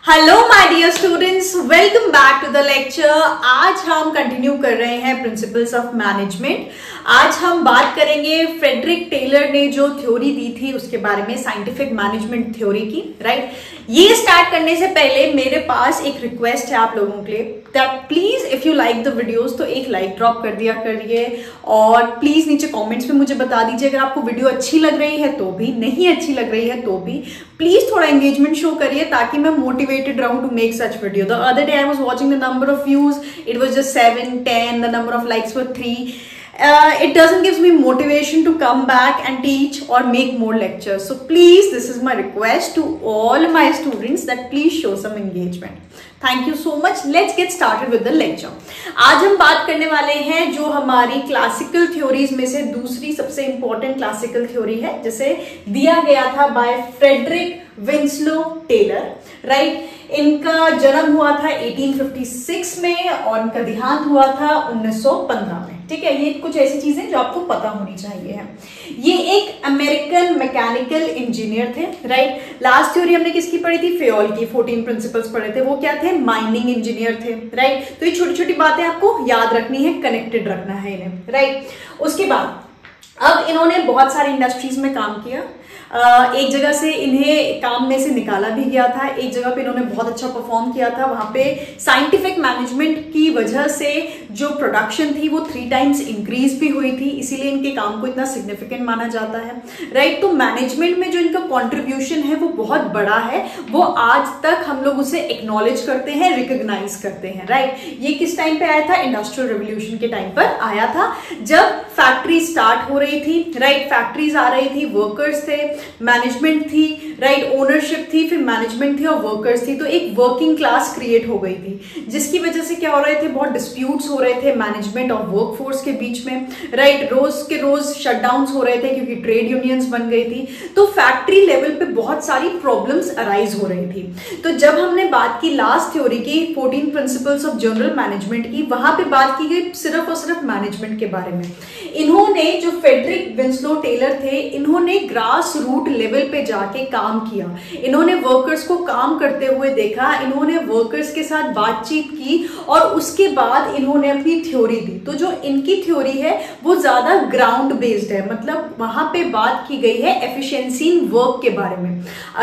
Hello my dear students, welcome back to the lecture. आज हम continue कर रहे हैं प्रिंसिपल्स ऑफ मैनेजमेंट। आज हम बात करेंगे फ्रेडरिक टेलर ने जो थ्योरी दी थी उसके बारे में, साइंटिफिक मैनेजमेंट थ्योरी की, राइट। ये स्टार्ट करने से पहले मेरे पास एक रिक्वेस्ट है आप लोगों के लिए, that please if you like the videos तो एक लाइक ड्रॉप कर दिया करिए और प्लीज नीचे कमेंट्स में मुझे बता दीजिए अगर आपको वीडियो अच्छी लग रही है तो भी, नहीं अच्छी लग रही है तो भी प्लीज थोड़ा एंगेजमेंट शो करिए ताकि मैं मोटिवेटेड रहूं to make such video. The other day I was watching the number of views, it was just 7, 10, the number of likes were 3. It doesn't give me motivation to come back and teach or make more lectures. So please, this is my request to all my students that please show some engagement. Thank you so much. Let's get started with the lecture. आज हम बात करने वाले हैं जो हमारी classical theories में से दूसरी सबसे इंपॉर्टेंट क्लासिकल थ्योरी है, जिसे दिया गया था by Frederick Winslow Taylor, right. इनका जन्म हुआ था 1856 में और इनका देहांत हुआ था 1915 में, ठीक है। ये कुछ ऐसी चीजें जो आपको पता होनी चाहिए है। ये एक अमेरिकन मैकेनिकल इंजीनियर थे, राइट। लास्ट थ्योरी हमने किसकी पढ़ी थी? फेयोल की 14 प्रिंसिपल्स पढ़े थे। वो क्या थे? माइनिंग इंजीनियर थे, राइट। तो ये छोटी छोटी बातें आपको याद रखनी है, कनेक्टेड रखना है इन्हें, राइट। उसके बाद अब इन्होंने बहुत सारी इंडस्ट्रीज में काम किया। एक जगह से इन्हें काम में से निकाला भी गया था, एक जगह पे इन्होंने बहुत अच्छा परफॉर्म किया था। वहां पे साइंटिफिक मैनेजमेंट की वजह से जो प्रोडक्शन थी वो 3 टाइम्स इंक्रीज भी हुई थी, इसीलिए इनके काम को इतना सिग्निफिकेंट माना जाता है, राइट। तो मैनेजमेंट में जो इनका कॉन्ट्रीब्यूशन है वो बहुत बड़ा है, वो आज तक हम लोग उसे एक्नॉलेज करते हैं, रिकॉग्नाइज करते हैं, राइट। ये किस टाइम पे आया था? इंडस्ट्रियल रेवोल्यूशन के टाइम पर आया था, जब फैक्ट्री स्टार्ट हो रही थी, राइट। फैक्ट्रीज आ रही थी, वर्कर्स थे, मैनेजमेंट थी, राइट, ओनरशिप थी, फिर मैनेजमेंट थी और वर्कर्स थी। तो एक वर्किंग क्लास क्रिएट हो गई थी, जिसकी वजह से क्या हो रहे थे? बहुत डिस्प्यूट्स हो रहे थे मैनेजमेंट और वर्कफोर्स के बीच में, राइट। रोज के रोज शटडाउन्स हो रहे थे क्योंकि ट्रेड यूनियंस बन गई थी। तो फैक्ट्री लेवल पे बहुत सारी प्रॉब्लम्स अराइज हो रही थी। तो जब हमने बात की लास्ट थ्योरी की 14 प्रिंसिपल्स ऑफ जनरल मैनेजमेंट की, वहां पे बात की गई सिर्फ और सिर्फ मैनेजमेंट के बारे में। इन्होंने, जो फ्रेडरिक विंस्लो टेलर थे, इन्होंने ग्रास रूट लेवल पे जाके काम किया। इन्होंने वर्कर्स को काम करते हुए देखा, इन्होंने वर्कर्स के साथ बातचीत की और उसके बाद इन्होंने अपनी थ्योरी दी। तो जो इनकी थ्योरी है वो ज्यादा ग्राउंड बेस्ड है, मतलब वहां पे बात की गई है एफिशिएंसी इन वर्क के बारे में।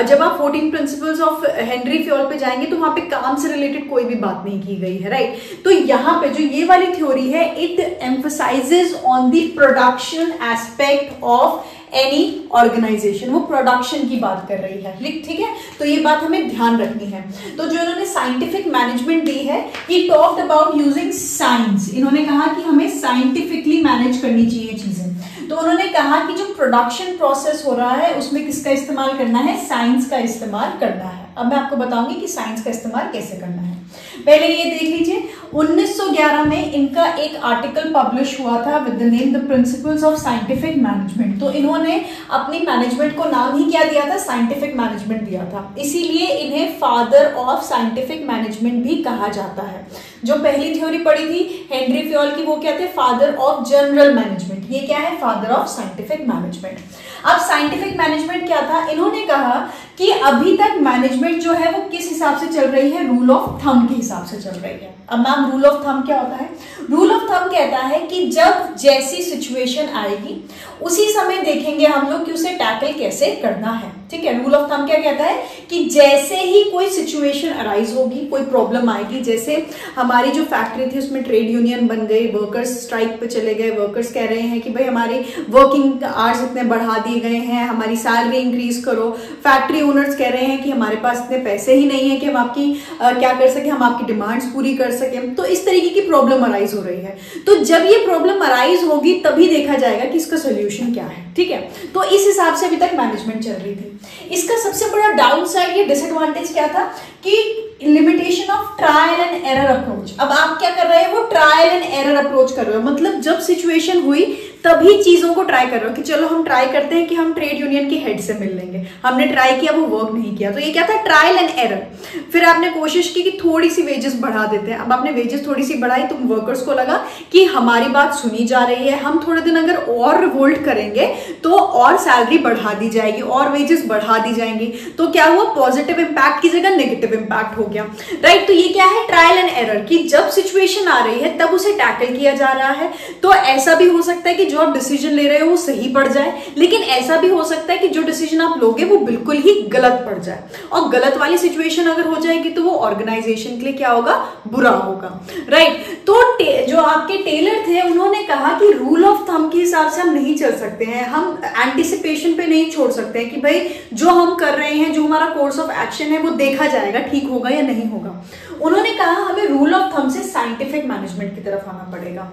जब आप 14 प्रिंसिपल्स ऑफ हेनरी फ्योल पे जाएंगे तो वहां पे काम से रिलेटेड कोई भी बात नहीं की गई है, राइट। तो यहाँ पे जो ये वाली थ्योरी है, it emphasizes on the production aspect of any organization. वो प्रोडक्शन की बात कर रही है, ठीक है। तो ये बात हमें ध्यान रखनी है। तो जो इन्होंने साइंटिफिक मैनेजमेंट दी है, he talked about using science. इन्होंने कहा कि हमें साइंटिफिकली मैनेज करनी चाहिए चीजें। तो उन्होंने कहा कि जो प्रोडक्शन प्रोसेस हो रहा है उसमें किसका इस्तेमाल करना है? साइंस का इस्तेमाल करना है। अब मैं आपको बताऊंगी कि साइंस का इस्तेमाल कैसे करना है। पहले ये देख लीजिए, 1911 में इनका एक आर्टिकल पब्लिश हुआ था with the name the principles of scientific management. तो इन्होंने अपनी मैनेजमेंट को नाम ही क्या दिया था? साइंटिफिक मैनेजमेंट दिया था। इसीलिए इन्हें फादर ऑफ साइंटिफिक मैनेजमेंट भी कहा जाता है। जो पहली थ्योरी पढ़ी थी हेनरी फ्योल की, वो क्या थे? Father of general management. ये क्या है? Father of scientific management. अब साइंटिफिक मैनेजमेंट क्या था? इन्होंने कहा कि अभी तक मैनेजमेंट जो है वो किस हिसाब से चल रही है? रूल ऑफ थंब के हिसाब से चल रही है। अब मैम, रूल ऑफ थंब क्या होता है? रूल ऑफ थंब कहता है कि जब जैसी सिचुएशन आएगी उसी समय देखेंगे हम लोग कि उसे टैकल कैसे करना है, ठीक है। रूल ऑफ थंब क्या कहता है कि जैसे ही कोई सिचुएशन अराइज होगी, कोई प्रॉब्लम आएगी, जैसे हमारी जो फैक्ट्री थी उसमें ट्रेड यूनियन बन गई, वर्कर्स स्ट्राइक पे चले गए, वर्कर्स कह रहे हैं कि भाई हमारी वर्किंग आवर्स इतने बढ़ा दिए गए हैं, हमारी सैलरी इंक्रीज करो। फैक्ट्री ओनर्स कह रहे हैं कि हमारे पास इतने पैसे ही नहीं है कि हम आपकी क्या कर सके, हम आपकी डिमांड्स पूरी कर सके। तो इस तरीके की प्रॉब्लम अराइज हो रही है। तो जब ये प्रॉब्लम अराइज होगी तभी देखा जाएगा कि इसका सोल्यूशन क्या है, ठीक है। तो इस हिसाब से अभी तक मैनेजमेंट चल रही थी। इसका सबसे बड़ा डाउन साइड या डिसएडवांटेज क्या था कि limitation of trial and error approach. अब आप क्या कर रहे हैं? वो ट्रायल एंड एरर अप्रोच कर रहे हो, मतलब जब सिचुएशन हुई तभी चीजों को ट्राई कर रहे हो कि चलो हम ट्राई करते हैं कि हम ट्रेड यूनियन के हेड से मिल लेंगे। हमने ट्राई किया, वो वर्क नहीं किया। तो ये क्या था, ट्रायल एंड एरर। फिर आपने कोशिश की कि थोड़ी सी वेजेस बढ़ा देते हैं। अब आपने वेजेस थोड़ी सी बढ़ाई, तुम वर्कर्स को लगा कि हमारी बात सुनी जा रही है, हम थोड़े दिन अगर और रिवोल्ट करेंगे तो और सैलरी बढ़ा दी जाएगी और वेजेस बढ़ा दी जाएंगी। तो क्या हुआ, पॉजिटिव इंपैक्ट की जगह नेगेटिव इंपैक्ट हो गया, राइट। तो ये क्या है, ट्रायल एंड एरर, कि जब सिचुएशन आ रही है तब उसे टैकल किया जा रहा है। तो ऐसा भी हो सकता है कि जो आप डिसीजन ले रहे हो वो सही पड़ जाए, लेकिन ऐसा भी हो सकता है कि जो डिसीजन आप लोगे वो बिल्कुल ही गलत पड़ जाए, और गलत वाली सिचुएशन अगर हो जाएगी तो वो ऑर्गेनाइजेशन के लिए क्या होगा, बुरा होगा, राइट। तो जो आपके टेलर थे उन्होंने कहा कि रूल ऑफ थंब के हिसाब से हम नहीं चल सकते हैं, हम एंटिसिपेशन पे नहीं छोड़ सकते हैं कि भाई जो हम कर रहे हैं, जो हमारा कोर्स ऑफ एक्शन है वो देखा जाएगा ठीक होगा या नहीं होगा। उन्होंने कहा हमें रूल ऑफ थंब से साइंटिफिक मैनेजमेंट की तरफ आना पड़ेगा।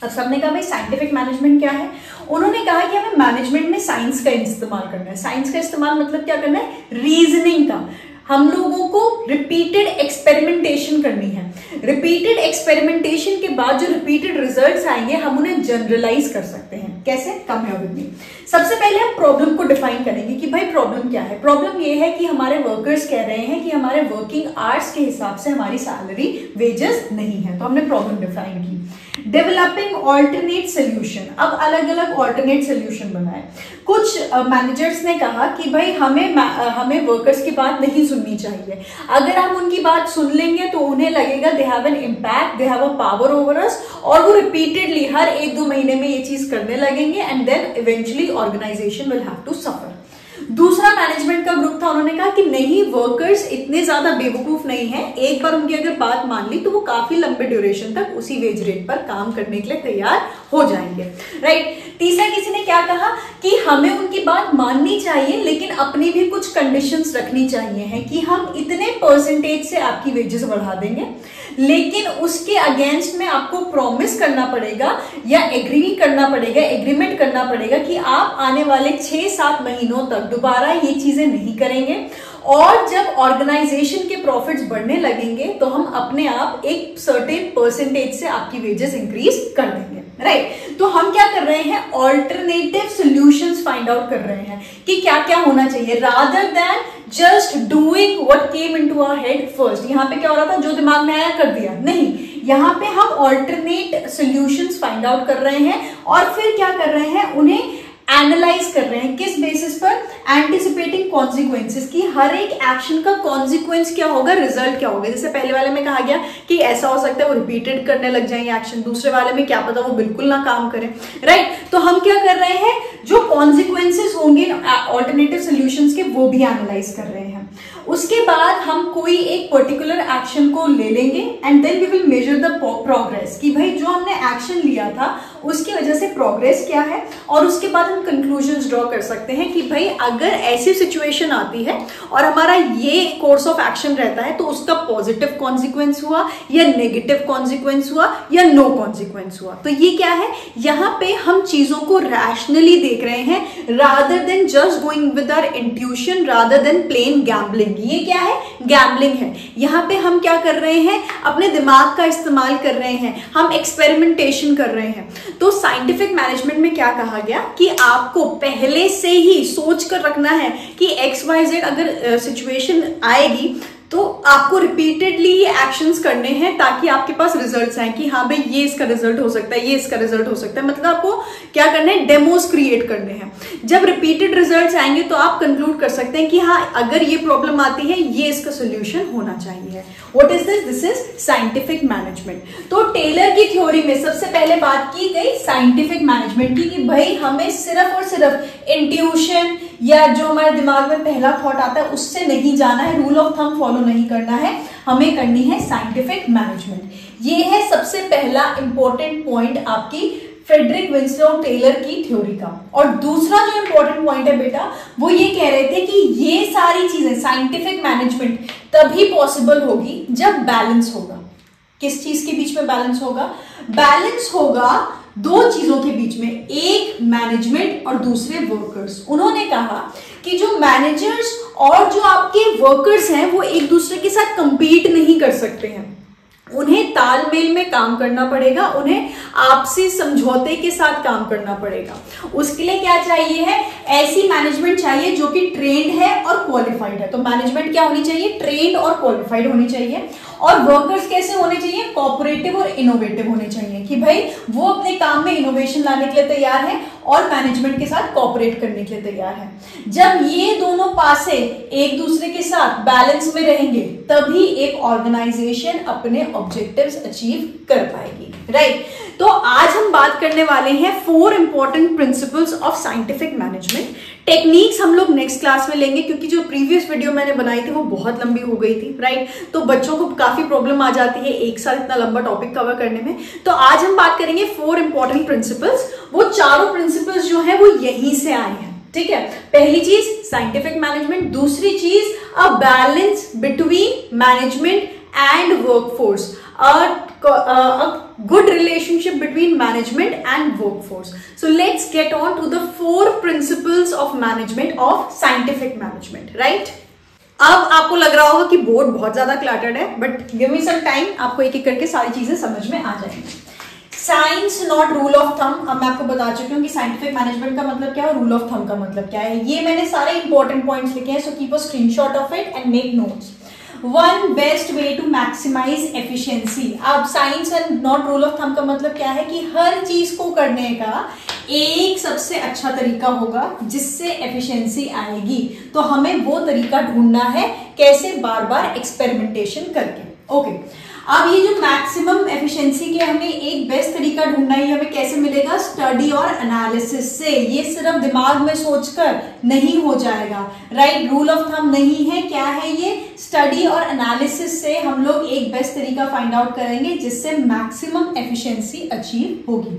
अब सबने कहा भाई साइंटिफिक मैनेजमेंट क्या है। उन्होंने कहा कि हमें मैनेजमेंट में साइंस का इस्तेमाल करना है। साइंस का इस्तेमाल मतलब क्या करना है, रीजनिंग का। हम लोगों को रिपीटेड एक्सपेरिमेंटेशन करनी है। रिपीटेड एक्सपेरिमेंटेशन के बाद जो रिपीटेड रिजल्ट्स आएंगे हम उन्हें जनरलाइज कर सकते हैं। कैसे, कम है विद मी। सबसे पहले हम प्रॉब्लम को डिफाइन करेंगे कि भाई प्रॉब्लम क्या है। प्रॉब्लम ये है कि हमारे वर्कर्स कह रहे हैं कि हमारे वर्किंग आवर्स के हिसाब से हमारी सैलरी वेजेस नहीं है, तो हमने प्रॉब्लम डिफाइन की। डेवलपिंग ऑल्टरनेट सोल्यूशन, अब अलग अलग ऑल्टरनेट सोल्यूशन बनाए। कुछ मैनेजर्स ने कहा कि भाई हमें वर्कर्स की बात नहीं सुननी चाहिए। अगर हम उनकी बात सुन लेंगे तो उन्हें लगेगा they have an impact, they have a power over us, और वो रिपीटेडली हर 1-2 महीने में ये चीज करने लगेंगे, and then eventually organization will have to suffer. दूसरा मैनेजमेंट का ग्रुप था, उन्होंने कहा कि नहीं, वर्कर्स इतने ज्यादा बेवकूफ नहीं है, एक बार उनकी अगर बात मान ली तो वो काफी लंबे ड्यूरेशन तक उसी वेज रेट पर काम करने के लिए तैयार हो जाएंगे, राइट। तीसरा किसी ने क्या कहा कि हमें उनकी बात माननी चाहिए, लेकिन अपनी भी कुछ कंडीशंस रखनी चाहिए है कि हम इतने परसेंटेज से आपकी वेजेस बढ़ा देंगे, लेकिन उसके अगेंस्ट में आपको प्रॉमिस करना पड़ेगा या एग्रीमेंट करना पड़ेगा कि आप आने वाले 6-7 महीनों तक दोबारा ये चीजें नहीं करेंगे, और जब ऑर्गेनाइजेशन के प्रॉफिट्स बढ़ने लगेंगे तो हम अपने आप एक सर्टेन परसेंटेज से आपकी वेजेस इंक्रीज कर देंगे, राइट। तो हम क्या कर रहे हैं, ऑल्टरनेटिव सॉल्यूशंस फाइंड आउट कर रहे हैं कि क्या क्या होना चाहिए, rather than just doing what came into our head first. यहाँ पे क्या हो रहा था, जो दिमाग में आया कर दिया, नहीं, यहाँ पे हम ऑल्टरनेट सॉल्यूशंस फाइंड आउट कर रहे हैं, और फिर क्या कर रहे हैं, उन्हें एनालाइज कर रहे हैं। किस बेसिस पर, एंटिसिपेटिंग कॉन्सिक्वेंसेस, की हर एक एक्शन का कॉन्सिक्वेंस क्या होगा, रिजल्ट क्या होगा। जैसे पहले वाले में कहा गया कि ऐसा हो सकता है वो रिपीटेड करने लग जाएंगे एक्शन, दूसरे वाले में क्या पता वो बिल्कुल ना काम करें, राइट। तो हम क्या कर रहे हैं, जो कॉन्सिक्वेंसेस होंगे ऑल्टरनेटिव सॉल्यूशंस के वो भी एनालाइज कर रहे हैं। उसके बाद हम कोई एक पर्टिकुलर एक्शन को ले लेंगे, and then we will measure the progress, कि भाई जो हमने एक्शन लिया था उसकी वजह से प्रोग्रेस क्या है, और उसके बाद हम कंक्लूजन्स ड्रॉ कर सकते हैं कि भाई अगर ऐसी सिचुएशन आती है और हमारा ये कोर्स ऑफ एक्शन रहता है तो उसका पॉजिटिव कॉन्सिक्वेंस हुआ या नेगेटिव कॉन्सिक्वेंस हुआ या नो कॉन्सिक्वेंस हुआ। तो ये क्या है, यहाँ पे हम चीजों को रैशनली देख रहे हैं, rather than just going with our intuition, rather than plain gambling. ये क्या है, गैम्बलिंग है। यहाँ पे हम क्या कर रहे हैं, अपने दिमाग का इस्तेमाल कर रहे हैं, हम एक्सपेरिमेंटेशन कर रहे हैं। तो साइंटिफिक मैनेजमेंट में क्या कहा गया कि आपको पहले से ही सोच कर रखना है कि XYZ अगर सिचुएशन आएगी तो आपको रिपीटेडली ये एक्शंस करने हैं ताकि आपके पास रिजल्ट्स आए कि हाँ भाई ये इसका रिजल्ट हो सकता है, ये इसका रिजल्ट हो सकता है। मतलब आपको क्या करना है, डेमोस क्रिएट करने हैं। जब रिपीटेड रिजल्ट्स आएंगे तो आप कंक्लूड कर सकते हैं कि हाँ अगर ये प्रॉब्लम आती है ये इसका सोल्यूशन होना चाहिए। What is this? This is scientific management. तो टेलर की थ्योरी में सबसे पहले बात की गई साइंटिफिक मैनेजमेंट की कि भाई हमें सिर्फ और सिर्फ इंट्यूशन या जो हमारे दिमाग में पहला थॉट आता है उससे नहीं जाना है, रूल ऑफ थंब फॉलो नहीं करना है, हमें करनी है साइंटिफिक मैनेजमेंट। ये है सबसे पहला इंपॉर्टेंट पॉइंट आपकी फ्रेडरिक विंस्लो टेलर की थ्योरी का। और दूसरा जो इंपॉर्टेंट पॉइंट है बेटा, वो ये कह रहे थे कि ये सारी चीजें साइंटिफिक मैनेजमेंट तभी पॉसिबल होगी जब बैलेंस होगा। किस चीज के बीच में बैलेंस होगा? बैलेंस होगा दो चीजों के बीच में, एक मैनेजमेंट और दूसरे वर्कर्स। उन्होंने कहा कि जो मैनेजर्स और जो आपके वर्कर्स हैं वो एक दूसरे के साथ कंपीट नहीं कर सकते हैं। उन्हें तालमेल में काम करना पड़ेगा, उन्हें आपसी समझौते के साथ काम करना पड़ेगा। उसके लिए क्या चाहिए है, ऐसी मैनेजमेंट चाहिए जो कि ट्रेंड है और क्वालिफाइड है। तो मैनेजमेंट क्या होनी चाहिए, ट्रेंड और क्वालिफाइड होनी चाहिए। और वर्कर्स कैसे होने चाहिए, कोऑपरेटिव और इनोवेटिव होने चाहिए, कि भाई वो अपने काम में इनोवेशन लाने के लिए तैयार है और मैनेजमेंट के साथ कोऑपरेट करने के लिए तैयार है। जब ये दोनों पासे एक दूसरे के साथ बैलेंस में रहेंगे तभी एक ऑर्गेनाइजेशन अपने ऑब्जेक्टिव्स अचीव कर पाएगी, राइट। तो आज हम बात करने वाले हैं 4 important principles of scientific management. Techniques हम लोग नेक्स्ट क्लास में लेंगे, क्योंकि जो प्रीवियस वीडियो मैंने बनाई थी वो बहुत लंबी हो गई थी, राइट। तो बच्चों को काफी प्रॉब्लम आ जाती है एक साथ इतना लंबा टॉपिक कवर करने में। तो आज हम बात करेंगे 4 इंपॉर्टेंट प्रिंसिपल्स। वो चारों प्रिंसिपल्स जो है वो यहीं से आए हैं, ठीक है। पहली चीज साइंटिफिक मैनेजमेंट, दूसरी चीज a balance between management and workforce, a good relationship between management and workforce. So let's get on to the 4 principles of management of scientific management, right? अब आपको लग रहा होगा कि बोर्ड बहुत ज्यादा क्लटर्ड है, but give me some time, आपको एक एक करके सारी चीजें समझ में आ जाएंगी। Science not rule of thumb. अब मैं आपको बता चुकी हूँ कि साइंटिफिक मैनेजमेंट का मतलब क्या है, रूल ऑफ थंब का मतलब क्या है। ये मैंने सारे इंपॉर्टेंट पॉइंट्स लिखे हैं, so keep a screenshot of it and make notes. One best way to maximise efficiency. अब science and not rule of thumb का मतलब क्या है कि हर चीज को करने का एक सबसे अच्छा तरीका होगा जिससे एफिशिएंसी आएगी। तो हमें वो तरीका ढूंढना है, कैसे, बार बार एक्सपेरिमेंटेशन करके। ओके, अब ये जो मैक्सिमम एफिशिएंसी के हमें एक बेस्ट तरीका ढूंढना है, हमें कैसे मिलेगा, स्टडी और एनालिसिस से। ये सिर्फ दिमाग में सोचकर नहीं हो जाएगा, राइट। रूल ऑफ थंब नहीं है, क्या है ये, स्टडी और एनालिसिस से हम लोग एक बेस्ट तरीका फाइंड आउट करेंगे जिससे मैक्सिमम एफिशिएंसी अचीव होगी।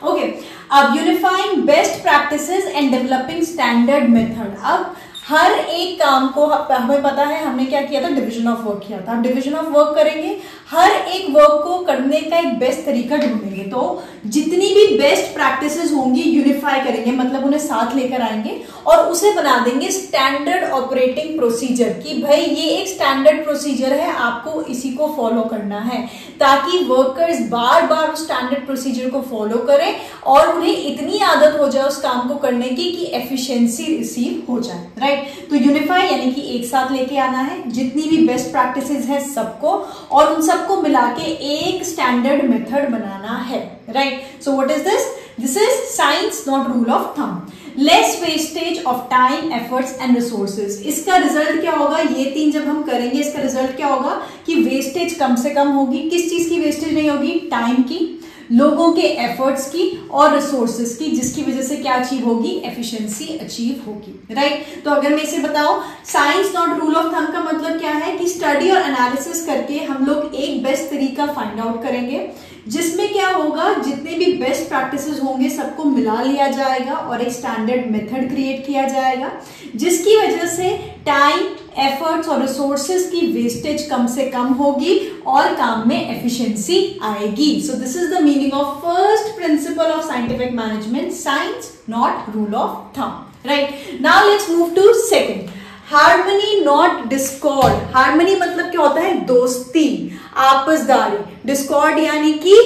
ओके, अब unifying best practices and developing standard method. अब हर एक काम को हमें पता है, हमने क्या किया था, डिवीजन ऑफ वर्क किया था। अब डिवीजन ऑफ वर्क करेंगे, हर एक वर्क को करने का एक बेस्ट तरीका ढूंढेंगे। तो जितनी भी बेस्ट प्रैक्टिसेस होंगी यूनिफाई करेंगे, मतलब उन्हें साथ लेकर आएंगे और उसे बना देंगे स्टैंडर्ड ऑपरेटिंग प्रोसीजर, कि भाई ये एक स्टैंडर्ड प्रोसीजर है, आपको इसी को फॉलो करना है, ताकि वर्कर्स बार बार उस स्टैंडर्ड प्रोसीजर को फॉलो करें और उन्हें इतनी आदत हो जाए उस काम को करने की कि एफिशिएंसी रिसीव हो जाए, राइट। तो यूनिफाई यानी कि एक साथ लेके आना है जितनी भी बेस्ट प्रैक्टिसेस है सबको, और उन सबको मिला के एक स्टैंडर्ड मेथड बनाना है, right. So what is this, this is science not rule of thumb. Less wastage of time, efforts and resources. इसका रिजल्ट क्या होगा, ये 3 जब हम करेंगे इसका रिजल्ट क्या होगा कि वेस्टेज कम से कम होगी। किस चीज की वेस्टेज नहीं होगी, टाइम की, लोगों के एफर्ट्स की और रिसोर्सेज की, जिसकी वजह से क्या अचीव होगी, एफिशिएंसी अचीव होगी, राइट। तो अगर मैं इसे बताऊं, science not rule of thumb का मतलब क्या है कि स्टडी और एनालिसिस करके हम लोग एक बेस्ट तरीका फाइंड आउट करेंगे, जिसमें क्या होगा, जितने भी बेस्ट प्रैक्टिसेस होंगे सबको मिला लिया जाएगा और एक स्टैंडर्ड मेथड क्रिएट किया जाएगा, जिसकी वजह से टाइम, एफर्ट्स और रिसोर्सेज की वेस्टेज कम से कम होगी और काम में एफिशिएंसी आएगी। So this is the meaning of first principle of scientific management, science not rule of thumb, right. Now let's move to second, harmony not discord. Harmony मतलब क्या होता है, दोस्ती, आपसदारी। डिस्कॉर्ड यानी कि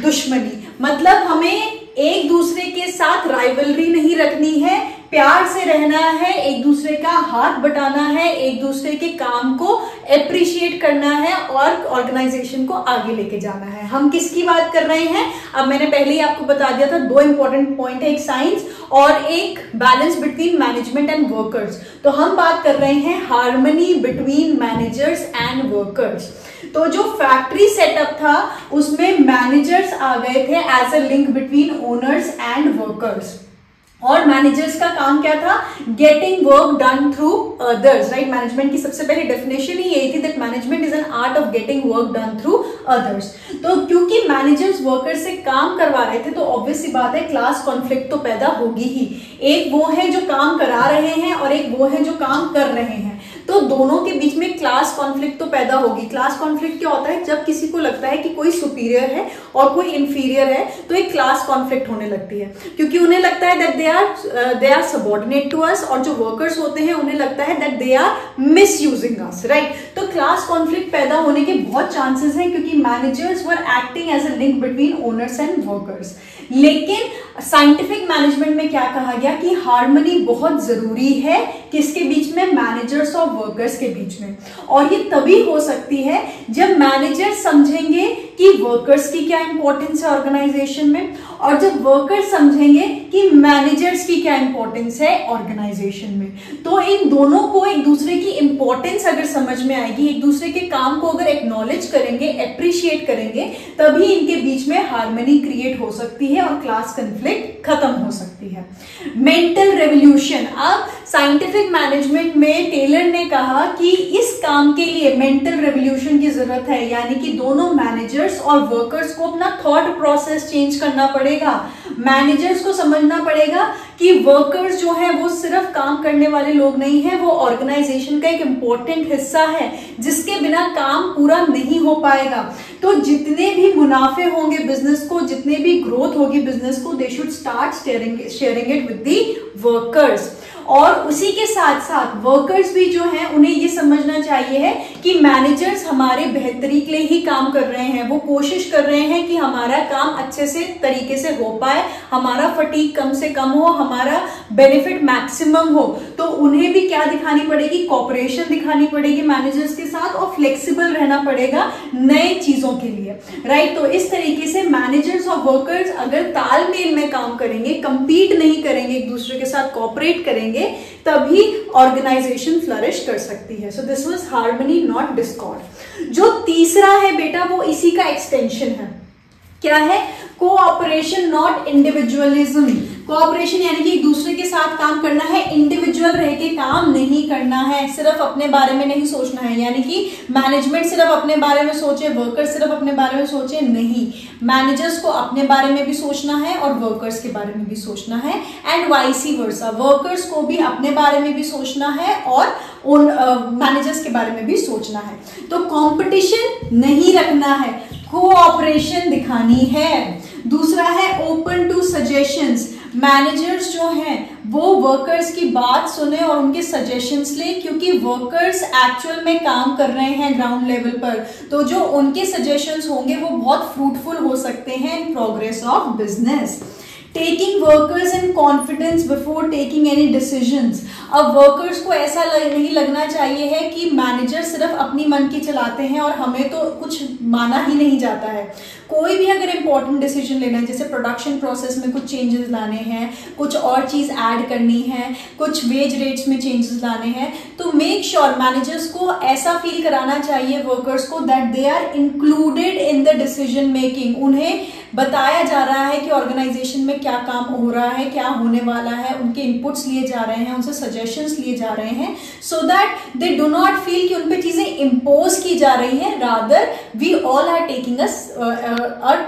दुश्मनी, मतलब हमें एक दूसरे के साथ राइवलरी नहीं रखनी है, प्यार से रहना है, एक दूसरे का हाथ बटाना है, एक दूसरे के काम को एप्रिशिएट करना है और ऑर्गेनाइजेशन को आगे लेके जाना है। हम किसकी बात कर रहे हैं, अब मैंने पहले ही आपको बता दिया था, 2 इंपॉर्टेंट पॉइंट है, एक साइंस और एक balance between management and workers. तो हम बात कर रहे हैं harmony between managers and workers. तो जो फैक्ट्री सेटअप था उसमें मैनेजर्स आ गए थे as a link between owners and workers, और मैनेजर्स का काम क्या था, getting work done through others, right. Management की सबसे पहली डेफिनेशन ही यही थी that management is an art of getting work done through others. तो क्योंकि मैनेजर्स वर्कर्स से काम करवा रहे थे तो ऑब्वियस सी बात है क्लास कॉन्फ्लिक्ट तो पैदा होगी ही। एक वो है जो काम करा रहे हैं और एक वो है जो काम कर रहे हैं, तो दोनों के बीच में क्लास कॉन्फ्लिक्ट तो पैदा होगी। क्लास कॉन्फ्लिक्ट क्या होता है? जब किसी को लगता है कि कोई सुपीरियर है और कोई इंफीरियर है, तो एक क्लास कॉन्फ्लिक्ट होने लगती है, क्योंकि उन्हें लगता है that they are subordinate to us, और जो वर्कर्स होते हैं उन्हें लगता है that they are misusing us, right. तो क्लास कॉन्फ्लिक्ट पैदा होने के बहुत चांसेस हैं, क्योंकि managers were acting as a link between owners and workers. लेकिन साइंटिफिक मैनेजमेंट में क्या कहा गया कि हार्मनी बहुत जरूरी है, किसके बीच में? मैनेजर्स और वर्कर्स के बीच में। और ये तभी हो सकती है जब मैनेजर्स समझेंगे कि वर्कर्स की क्या इंपॉर्टेंस है ऑर्गेनाइजेशन में, और जब वर्कर्स समझेंगे कि मैनेजर्स की क्या इंपॉर्टेंस है ऑर्गेनाइजेशन में। तो इन दोनों को एक दूसरे की इंपॉर्टेंस अगर समझ में आएगी, एक दूसरे के काम को अगर एक्नॉलेज करेंगे, अप्रिशिएट करेंगे, तभी इनके बीच में हार्मनी क्रिएट हो सकती है और क्लास कॉन्फ्लिक्ट खत्म हो सकती है। Mental revolution. अब साइंटिफिक मैनेजमेंट में टेलर ने कहा कि इस काम के लिए मेंटल रेवोल्यूशन की जरूरत है, यानी कि दोनों मैनेजर्स और वर्कर्स को अपना थॉट प्रोसेस चेंज करना पड़ेगा। मैनेजर्स को समझना पड़ेगा कि वर्कर्स जो है वो सिर्फ काम करने वाले लोग नहीं है, वो ऑर्गेनाइजेशन का एक इंपॉर्टेंट हिस्सा है जिसके बिना काम पूरा नहीं हो पाएगा। तो जितने भी मुनाफे होंगे बिजनेस को, जितने भी ग्रोथ होगी बिजनेस को, they should start sharing it with the workers. और उसी के साथ साथ वर्कर्स भी जो हैं उन्हें ये समझना चाहिए है कि मैनेजर्स हमारे बेहतरी के लिए ही काम कर रहे हैं, वो कोशिश कर रहे हैं कि हमारा काम अच्छे से तरीके से हो पाए, हमारा फटीग कम से कम हो, हमारा बेनिफिट मैक्सिमम हो। तो उन्हें भी क्या दिखानी पड़ेगी? कॉपरेशन दिखानी पड़ेगी मैनेजर्स के साथ, और फ्लेक्सिबल रहना पड़ेगा नए चीजों के लिए, राइट। तो इस तरीके से मैनेजर्स और वर्कर्स अगर तालमेल में काम करेंगे, कंपीट नहीं करेंगे, एक दूसरे के साथ कॉपरेट करेंगे, तभी ऑर्गेनाइजेशन फ्लरिश कर सकती है। So this was harmony not Discord. जो तीसरा है बेटा वो इसी का एक्सटेंशन है। क्या है? Cooperation not individualism. कोऑपरेशन यानी कि एक दूसरे के साथ काम करना है, इंडिविजुअल रह के काम नहीं करना है, सिर्फ अपने बारे में नहीं सोचना है। यानी कि मैनेजमेंट सिर्फ अपने बारे में सोचे, वर्कर्स सिर्फ अपने बारे में सोचे, नहीं। मैनेजर्स को अपने बारे में भी सोचना है और वर्कर्स के बारे में भी सोचना है, एंड वाइसी वर्सा। वर्कर्स को भी अपने बारे में भी सोचना है और उन मैनेजर्स के बारे में भी सोचना है। तो कंपटीशन नहीं रखना है, कोऑपरेशन दिखानी है। दूसरा है ओपन टू सजेशंस। मैनेजर्स जो हैं वो वर्कर्स की बात सुने और उनके सजेशंस ले, क्योंकि वर्कर्स एक्चुअल में काम कर रहे हैं ग्राउंड लेवल पर, तो जो उनके सजेशंस होंगे वो बहुत फ्रूटफुल हो सकते हैं in progress of business. Taking workers in confidence before taking any decisions. अब वर्कर्स को ऐसा नहीं लगना चाहिए है कि मैनेजर सिर्फ अपनी मन की चलाते हैं और हमें तो कुछ माना ही नहीं जाता है। कोई भी अगर इंपॉर्टेंट डिसीजन लेना है, जैसे प्रोडक्शन प्रोसेस में कुछ चेंजेस लाने हैं, कुछ और चीज ऐड करनी है, कुछ वेज रेट्स में चेंजेस लाने हैं, तो मेक श्योर मैनेजर्स को ऐसा फील कराना चाहिए वर्कर्स को that they are included in the decision making. उन्हें बताया जा रहा है कि ऑर्गेनाइजेशन में क्या काम हो रहा है, क्या होने वाला है, उनके इनपुट्स लिए जा रहे हैं, उनसे सजेशंस लिए जा रहे हैं, so that they do not feel कि उन पे चीजें इम्पोज की जा रही हैं, rather we all are taking a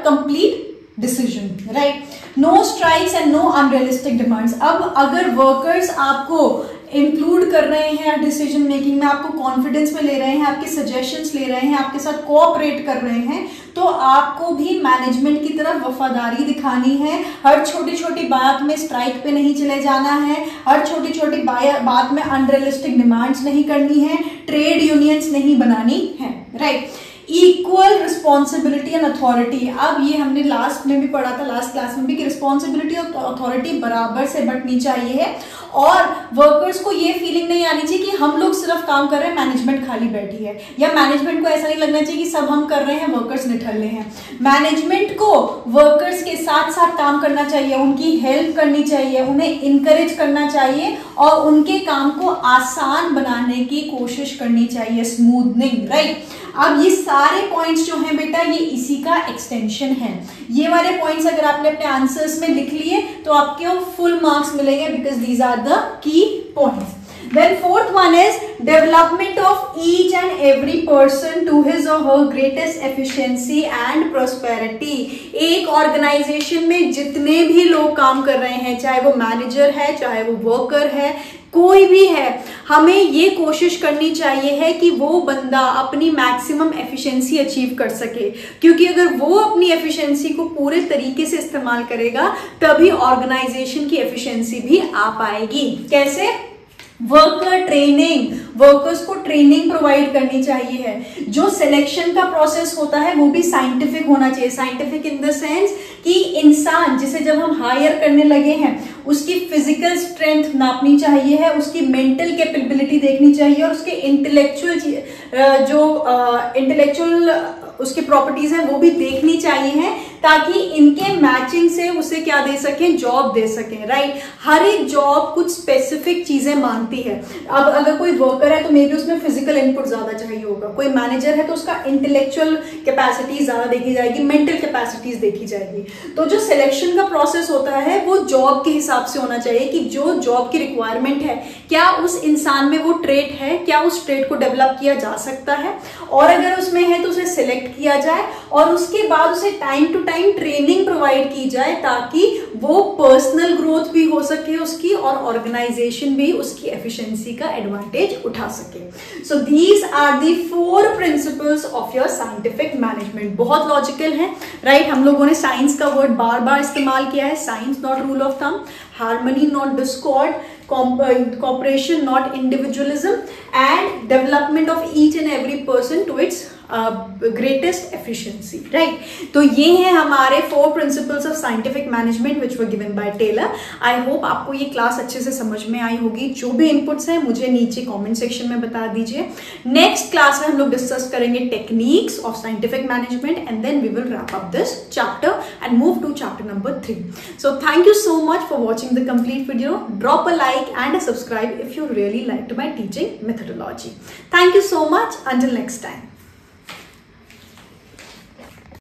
complete decision, right. No strikes and no unrealistic demands. अब अगर वर्कर्स आपको इंक्लूड कर रहे हैं डिसीजन मेकिंग में, आपको कॉन्फिडेंस में ले रहे हैं, आपके सजेशंस ले रहे हैं, आपके साथ कोऑपरेट कर रहे हैं, तो आपको भी मैनेजमेंट की तरफ वफादारी दिखानी है। हर छोटी छोटी बात में स्ट्राइक पे नहीं चले जाना है, हर छोटी छोटी बात में अनरियलिस्टिक डिमांड्स नहीं करनी है, ट्रेड यूनियंस नहीं बनानी है, right. Equal responsibility and authority. अब ये हमने लास्ट में भी पढ़ा था, लास्ट क्लास में भी, कि रिस्पॉन्सिबिलिटी और अथॉरिटी बराबर से बंटनी चाहिए है, और वर्कर्स को ये फीलिंग नहीं आनी चाहिए कि हम लोग सिर्फ काम कर रहे हैं, मैनेजमेंट खाली बैठी है, या मैनेजमेंट को ऐसा नहीं लगना चाहिए कि सब हम कर रहे हैं, वर्कर्स निठल्ले हैं। मैनेजमेंट को वर्कर्स के साथ साथ काम करना चाहिए, उनकी हेल्प करनी चाहिए, उन्हें इंकरेज करना चाहिए और उनके काम को आसान बनाने की कोशिश करनी चाहिए, स्मूथनिंग, राइट। अब ये सारे पॉइंट्स जो हैं बेटा ये इसी का एक्सटेंशन है। ये वाले पॉइंट्स अगर आपने अपने आंसर्स में लिख लिए तो आपको फुल मार्क्स मिलेंगे, because these are the key points. Then fourth one is development of each and every person to his or her greatest efficiency and prosperity। एक ऑर्गेनाइजेशन में जितने भी लोग काम कर रहे हैं, चाहे वो मैनेजर है, चाहे वो वर्कर है, कोई भी है, हमें ये कोशिश करनी चाहिए है कि वो बंदा अपनी मैक्सिमम एफिशिएंसी अचीव कर सके, क्योंकि अगर वो अपनी एफिशिएंसी को पूरे तरीके से इस्तेमाल करेगा तभी ऑर्गेनाइजेशन की एफिशिएंसी भी आ पाएगी। कैसे? वर्कर ट्रेनिंग, वर्कर्स को ट्रेनिंग प्रोवाइड करनी चाहिए है। जो सिलेक्शन का प्रोसेस होता है वो भी साइंटिफिक होना चाहिए। साइंटिफिक इन द सेंस कि इंसान जिसे जब हम हायर करने लगे हैं उसकी फिजिकल स्ट्रेंथ नापनी चाहिए है, उसकी मेंटल कैपेबिलिटी देखनी चाहिए और उसके इंटेलेक्चुअल उसके प्रॉपर्टीज हैं वो भी देखनी चाहिए है, ताकि इनके मैचिंग से उसे क्या दे सकें, जॉब दे सकें। राइट? हर एक जॉब कुछ स्पेसिफिक चीजें मांगती है। अब अगर कोई वर्कर है तो मे बी उसमें फिजिकल इनपुट ज्यादा चाहिए होगा, कोई मैनेजर है तो उसका इंटेलेक्चुअल कैपेसिटीज ज्यादा देखी जाएगी, मेंटल कैपेसिटीज देखी जाएगी। तो जो सिलेक्शन का प्रोसेस होता है वो जॉब के हिसाब से होना चाहिए कि जो जॉब की रिक्वायरमेंट है क्या उस इंसान में वो ट्रेट है, क्या उस ट्रेट को डेवलप किया जा सकता है, और अगर उसमें है तो उसे सिलेक्ट किया जाए और उसके बाद उसे time to time training provide की जाए, ताकि वो पर्सनल ग्रोथ भी हो सके उसकी और ऑर्गेनाइजेशन भी उसकी एफिशिएंसी का एडवांटेज उठा सके। So these are the 4 principles of your scientific management. बहुत लॉजिकल है। राइट? हम लोगों ने साइंस का वर्ड बार बार इस्तेमाल किया है। Science not rule of thumb, harmony not Discord, cooperation not individualism, and development of each and every person to its greatest efficiency. Right? तो ये हैं हमारे 4 principles of scientific management which were given by Taylor. I hope आपको ये class अच्छे से समझ में आई होगी। जो भी इनपुट्स हैं मुझे नीचे कमेंट सेक्शन में बता दीजिए। नेक्स्ट क्लास में हम लोग डिस्कस करेंगे techniques of scientific management and then we will wrap up this chapter and move to chapter number 3. So thank you so much for watching the complete video. Drop a like and a subscribe if you really liked my teaching methodology. Thank you so much. Until next time.